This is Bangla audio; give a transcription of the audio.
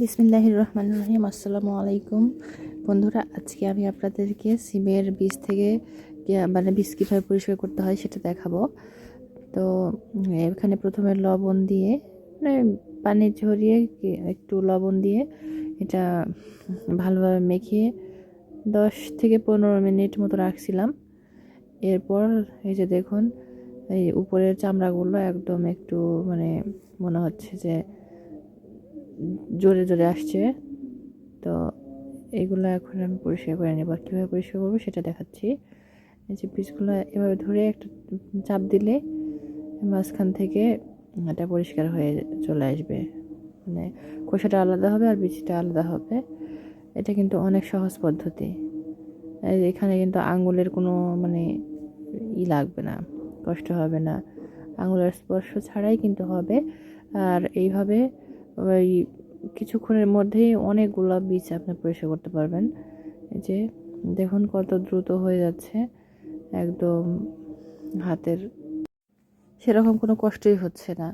বিসমিল্লাহির রহমানির রহিম। আসসালামু আলাইকুম বন্ধুরা, আজকে আমি আপনাদেরকে সিমের বীজ থেকে মানে বীজ কীভাবে পরিষ্কার করতে হয় সেটা দেখাবো। তো এখানে প্রথমে লবণ দিয়ে মানে পানি ঝরিয়ে একটু লবণ দিয়ে এটা ভালোভাবে মেখে 10 থেকে 15 মিনিট মতো রাখছিলাম। এরপর এই যে দেখুন, এই উপরের চামড়াগুলো একদম একটু মানে মনে হচ্ছে যে জোরে জোরে আসছে। তো এগুলো এখন আমি পরিষ্কার করে নেব। কীভাবে পরিষ্কার করবো সেটা দেখাচ্ছি। এই যে বীজগুলো এভাবে ধরে একটা চাপ দিলে মাঝখান থেকে এটা পরিষ্কার হয়ে চলে আসবে, মানে খোসাটা আলাদা হবে আর বীজটা আলাদা হবে। এটা কিন্তু অনেক সহজ পদ্ধতি। এখানে কিন্তু আঙুলের কোনো মানে লাগবে না, কষ্ট হবে না, আঙুলের স্পর্শ ছাড়াই কিন্তু হবে। আর এইভাবে ওই কিছুক্ষণের মধ্যেই অনেকগুলো বীজ আপনি পরিষ্কার করতে পারবেন। এই যে দেখুন কত দ্রুত হয়ে যাচ্ছে, একদম হাতের সেরকম কোনো কষ্টই হচ্ছে না।